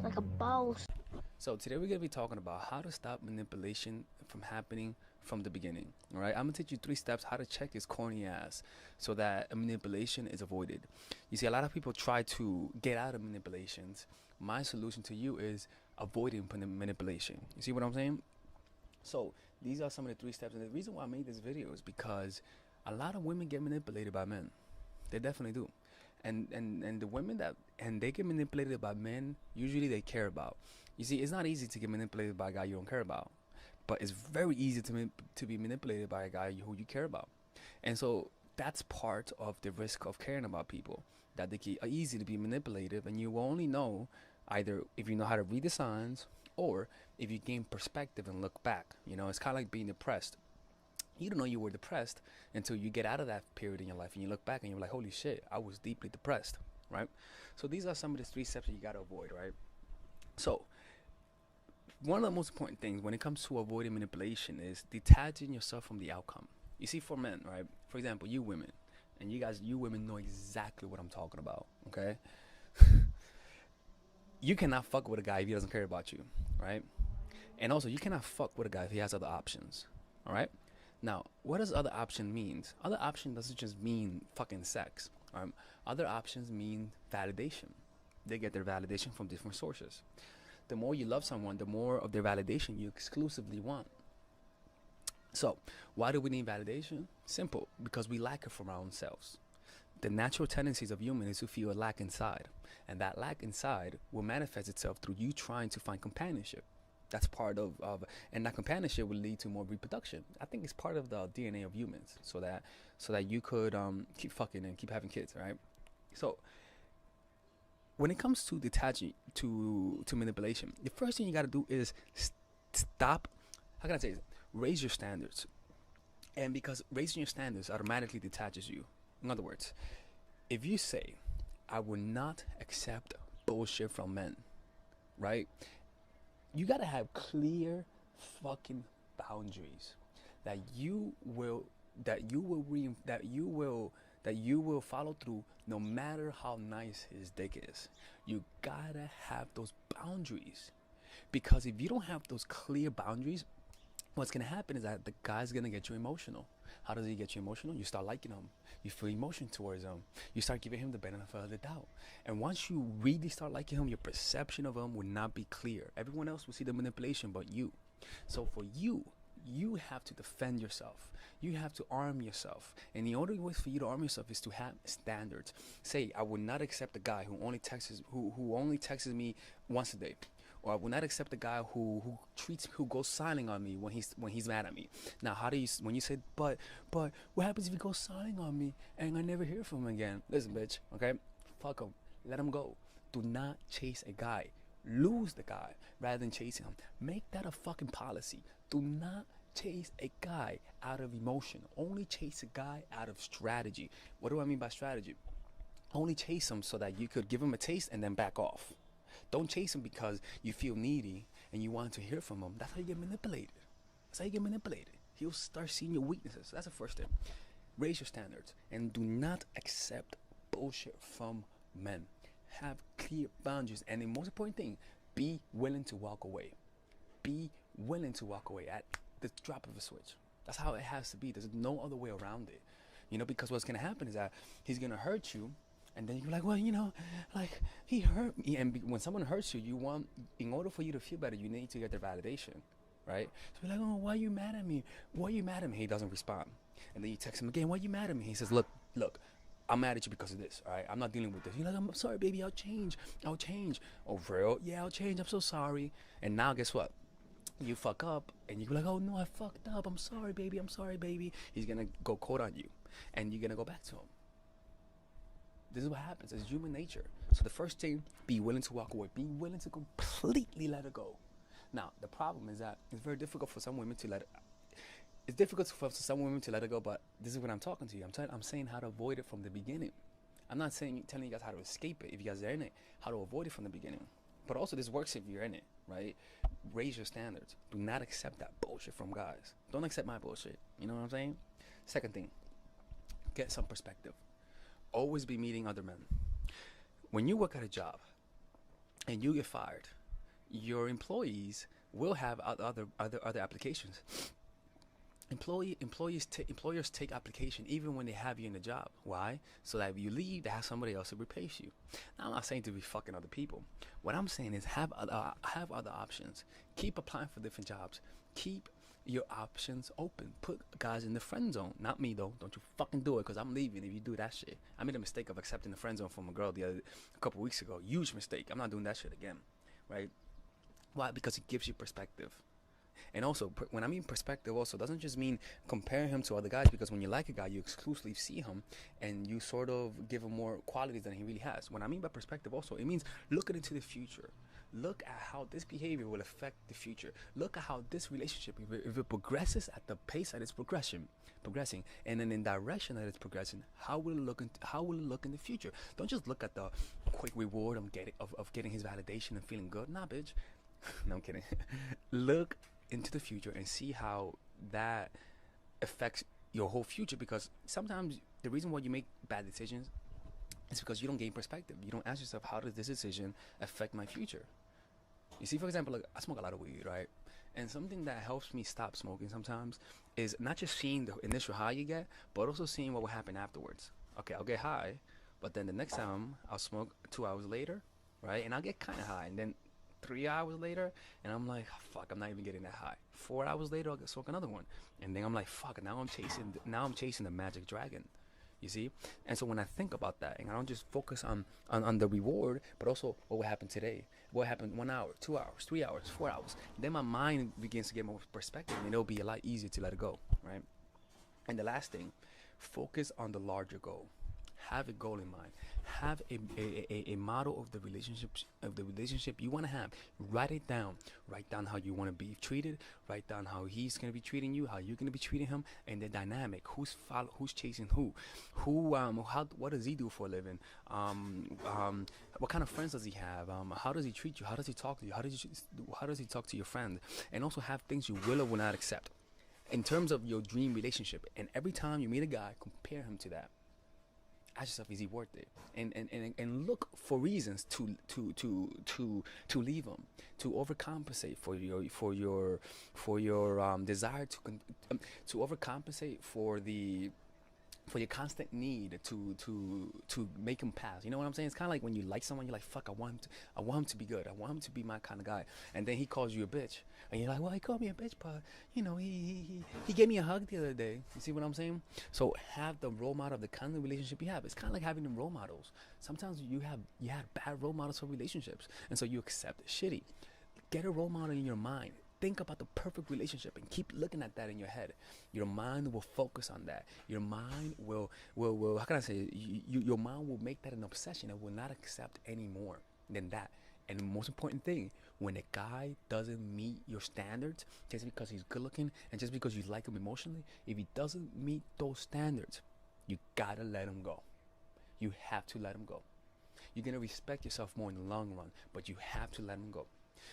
like a boss. So today we're gonna be talking about how to stop manipulation from happening from the beginning. All right, I'm gonna teach you 3 steps how to check his corny ass so that a manipulation is avoided. You see, a lot of people try to get out of manipulations. My solution to you is avoiding manipulation. You see what I'm saying? So these are some of the 3 steps, and the reason why I made this video is because a lot of women get manipulated by men. They definitely do. And the women that and they get manipulated by men usually they care about. You see, it's not easy to get manipulated by a guy you don't care about, but it's very easy to be manipulated by a guy who you care about. And so that's part of the risk of caring about people, that they are easy to be manipulative, and you will only know either if you know how to read the signs or if you gain perspective and look back. You know, it's kind of like being depressed. You don't know you were depressed until you get out of that period in your life and you look back and you're like, holy shit, I was deeply depressed, right? So these are some of the 3 steps that you got to avoid, right? So one of the most important things when it comes to avoiding manipulation is detaching yourself from the outcome. You see, for men, right? For example, you women, and you women know exactly what I'm talking about, okay? You cannot fuck with a guy if he doesn't care about you, right? And also, you cannot fuck with a guy if he has other options, all right? Now, what does other option means? Other option doesn't just mean fucking sex. Other options mean validation. They get their validation from different sources. The more you love someone, the more of their validation you exclusively want. So, why do we need validation? Simple, because we lack it from our own selves. The natural tendencies of humans is to feel a lack inside, and that lack inside will manifest itself through you trying to find companionship. That's part of and that companionship will lead to more reproduction. I think it's part of the DNA of humans, so that you could keep fucking and keep having kids, right? So when it comes to detaching to manipulation, the first thing you got to do is stop. How can I say this? Raise your standards, and because raising your standards automatically detaches you. In other words, if you say, "I will not accept bullshit from men," right? You gotta have clear fucking boundaries that you will follow through no matter how nice his dick is. You gotta have those boundaries, because if you don't have those clear boundaries, what's gonna happen is that the guy's gonna get you emotional. How does he get you emotional? You start liking him. You feel emotion towards him. You start giving him the benefit of the doubt. And once you really start liking him, your perception of him will not be clear. Everyone else will see the manipulation but you. So for you, you have to defend yourself. You have to arm yourself. And the only way for you to arm yourself is to have standards. Say, I will not accept a guy who only texts me once a day. Or I will not accept a guy who goes silent on me when he's mad at me. Now, how do you when you say but what happens if he goes silent on me and I never hear from him again? Listen, bitch, okay, fuck him, let him go. Do not chase a guy. Lose the guy rather than chasing him. Make that a fucking policy. Do not chase a guy out of emotion. Only chase a guy out of strategy. What do I mean by strategy? Only chase him so that you could give him a taste and then back off. Don't chase him because you feel needy and you want to hear from him. That's how you get manipulated. That's how you get manipulated. He'll start seeing your weaknesses. That's the first thing. Raise your standards and do not accept bullshit from men. Have clear boundaries, and the most important thing, be willing to walk away. Be willing to walk away at the drop of a switch. That's how it has to be. There's no other way around it. You know, because what's going to happen is that he's going to hurt you. And then you're like, well, like he hurt me. And when someone hurts you, in order for you to feel better, you need to get their validation, right? So you're like, oh, why are you mad at me? Why are you mad at me? He doesn't respond. And then you text him again, why are you mad at me? He says, look, I'm mad at you because of this, all right? I'm not dealing with this. You're like, I'm sorry, baby, I'll change. Oh, for real? Yeah, I'll change. I'm so sorry. And now guess what? You fuck up and you're like, oh no, I fucked up. I'm sorry, baby. He's going to go cold on you and you're going to go back to him. This is what happens. It's human nature. So the first thing, be willing to walk away. Be willing to completely let it go. Now, the problem is that it's very difficult for some women to let it. It's difficult for some women to let it go, but this is what I'm talking to you. I'm saying how to avoid it from the beginning. I'm not telling you guys how to escape it if you guys are in it, how to avoid it from the beginning. But also this works if you're in it, right? Raise your standards. Do not accept that bullshit from guys. Don't accept my bullshit. You know what I'm saying? Second thing, get some perspective. Always be meeting other men. When you work at a job and you get fired, your employees will have other applications. Employers take application even when they have you in the job. Why? So that if you leave, they have somebody else to replace you. Now, I'm not saying to be fucking other people. What I'm saying is have other options. Keep applying for different jobs. Keep your options open. Put guys in the friend zone. Not me though. Don't you fucking do it, because I'm leaving if you do that shit. I made a mistake of accepting the friend zone from a girl a couple weeks ago. Huge mistake. I'm not doing that shit again. Right? Why? Because it gives you perspective. And also, when I mean perspective, also doesn't just mean compare him to other guys, because when you like a guy, you exclusively see him and you sort of give him more qualities than he really has. When I mean by perspective, also, it means looking into the future. Look at how this behavior will affect the future. Look at how this relationship, if it progresses at the pace that it's progressing, and then in direction that it's progressing, how will it look in the future? Don't just look at the quick reward of getting his validation and feeling good. Nah, bitch. No, I'm kidding. Look into the future and see how that affects your whole future, because sometimes the reason why you make bad decisions is because you don't gain perspective. You don't ask yourself, how does this decision affect my future? You see, for example, like, I smoke a lot of weed, right? And something that helps me stop smoking sometimes is not just seeing the initial high you get, but also seeing what will happen afterwards. Okay, I'll get high, but then the next time I'll smoke 2 hours later, right? And I'll get kind of high, and then 3 hours later, and I'm like, fuck, I'm not even getting that high. 4 hours later, I'll smoke another one, and then I'm like, fuck, now I'm chasing the magic dragon. You see? And so when I think about that, and I don't just focus on the reward, but also what will happen today, what happened 1 hour, 2 hours, 3 hours, 4 hours, then my mind begins to get more perspective, and it'll be a lot easier to let it go, right? And the last thing, focus on the larger goal. Have a goal in mind. Have a model of the relationship you want to have. Write it down. Write down how you want to be treated. Write down how he's gonna be treating you, how you're gonna be treating him, and the dynamic. Who's chasing who? What does he do for a living? What kind of friends does he have? How does he treat you? How does he talk to you? How does he talk to your friend? And also have things you will or will not accept in terms of your dream relationship. And every time you meet a guy, compare him to that. Ask yourself, is he worth it? And look for reasons to leave him, to overcompensate for your desire to overcompensate for your constant need to make him pass. You know what I'm saying? It's kind of like when you like someone, you're like, fuck, I want him to be good. I want him to be my kind of guy. And then he calls you a bitch, and you're like, well, he called me a bitch, but you know, he gave me a hug the other day. You see what I'm saying? So have the role model of the kind of relationship you have. It's kind of like having them role models. Sometimes you had bad role models for relationships, and so you accept shitty. Get a role model in your mind. Think about the perfect relationship and keep looking at that in your head. Your mind will focus on that. Your mind will how can I say, your mind will make that an obsession and will not accept any more than that. And the most important thing, when a guy doesn't meet your standards just because he's good looking and just because you like him emotionally, if he doesn't meet those standards, you gotta let him go. You have to let him go. You're gonna respect yourself more in the long run, but you have to let him go.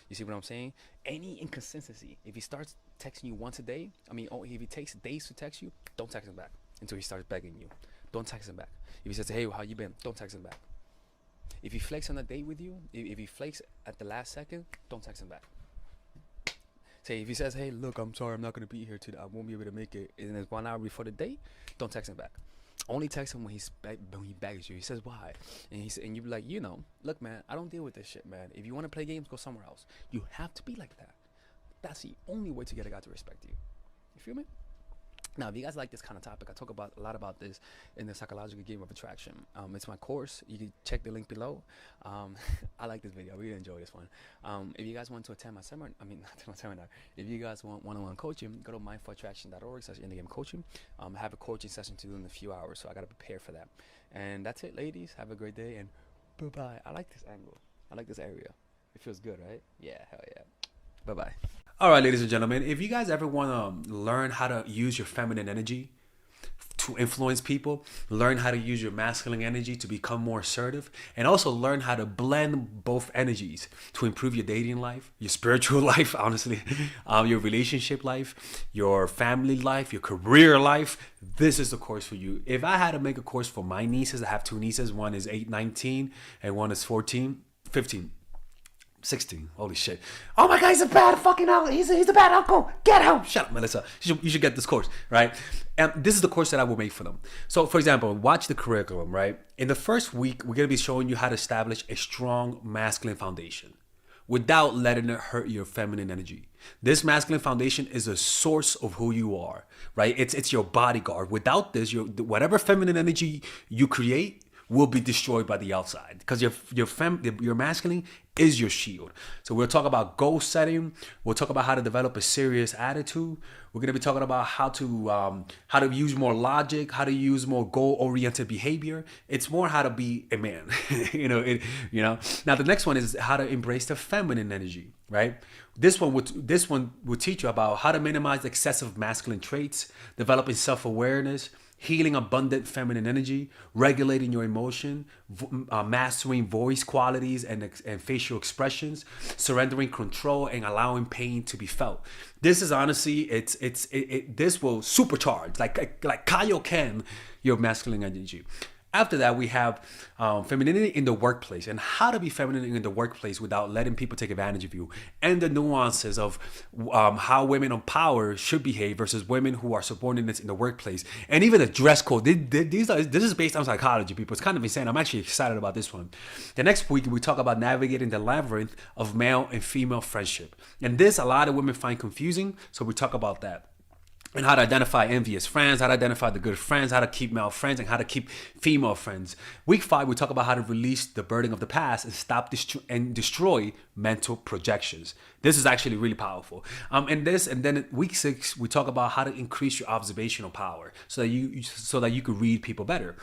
You see what I'm saying? Any inconsistency, if he starts texting you once a day, if he takes days to text you, don't text him back until he starts begging you. Don't text him back. If he says, hey, how you been? Don't text him back. If he flakes on a date with you, if he flakes at the last second, don't text him back. Say, if he says, hey, look, I'm sorry, I'm not going to be here today, I won't be able to make it, and it's 1 hour before the date, don't text him back. Only text him when he begs you. He says, why? And you be like, look, man, I don't deal with this shit, man. If you want to play games, go somewhere else. You have to be like that. That's the only way to get a guy to respect you. You feel me? Now, if you guys like this kind of topic, I talk a lot about this in the Psychological Game of Attraction. It's my course. You can check the link below. I like this video. I really enjoy this one. If you guys want to attend my seminar, if you guys want one-on-one coaching, go to mindforattraction.org/endgame coaching. I have a coaching session to do in a few hours, so I got to prepare for that. And that's it, ladies. Have a great day, and bye-bye. I like this angle. I like this area. It feels good, right? Yeah, hell yeah. Bye-bye. All right, ladies and gentlemen, if you guys ever want to learn how to use your feminine energy to influence people, learn how to use your masculine energy to become more assertive, and also learn how to blend both energies to improve your dating life, your spiritual life, honestly, your relationship life, your family life, your career life, this is the course for you. If I had to make a course for my nieces, I have two nieces, one is 8, 19, and one is 14, 15. 16. Holy shit. Oh my God, he's a bad fucking uncle. He's a bad uncle. Get him. Shut up, Melissa. You should get this course, right? And this is the course that I will make for them. So, for example, watch the curriculum, right? In the first week, we're going to be showing you how to establish a strong masculine foundation without letting it hurt your feminine energy. This masculine foundation is a source of who you are, right? It's your bodyguard. Without this, whatever feminine energy you create will be destroyed by the outside, because your masculine is your shield. So we'll talk about goal setting. We'll talk about how to develop a serious attitude. We're going to be talking about how to use more logic, how to use more goal-oriented behavior. It's more how to be a man. Now the next one is how to embrace the feminine energy, right? This one would teach you about how to minimize excessive masculine traits, developing self-awareness, healing abundant feminine energy, regulating your emotion, mastering voice qualities and facial expressions, surrendering control, and allowing pain to be felt. This is honestly, this will supercharge, like Kaioken, your masculine energy. After that, we have femininity in the workplace, and how to be feminine in the workplace without letting people take advantage of you, and the nuances of how women on power should behave versus women who are subordinates in the workplace, and even the dress code. This is based on psychology, people. It's kind of insane. I'm actually excited about this one. The next week, we talk about navigating the labyrinth of male and female friendship, and this a lot of women find confusing, so we talk about that. And how to identify envious friends, how to identify the good friends, how to keep male friends, and how to keep female friends. Week 5, we talk about how to release the burden of the past and stop and destroy mental projections. This is actually really powerful. And then week 6, we talk about how to increase your observational power so that you could read people better.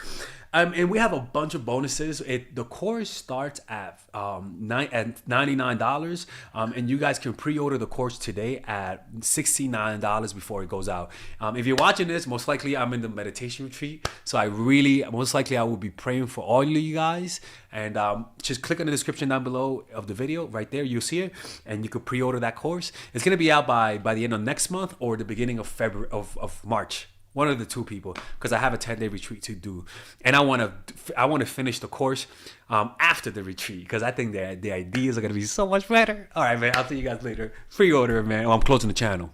And we have a bunch of bonuses. The course starts at $99, and you guys can pre-order the course today at $69 before it goes out. If you're watching this, most likely I'm in the meditation retreat, so I will be praying for all of you guys. And just click on the description down below of the video. Right there, you'll see it, and you could pre-order that course. It's gonna be out by the end of next month or the beginning of February of March. One of the two, people, because I have a 10-day retreat to do, and I want to finish the course after the retreat, because I think the ideas are gonna be so much better. All right, man. I'll see you guys later. Pre-order, man. I'm closing the channel.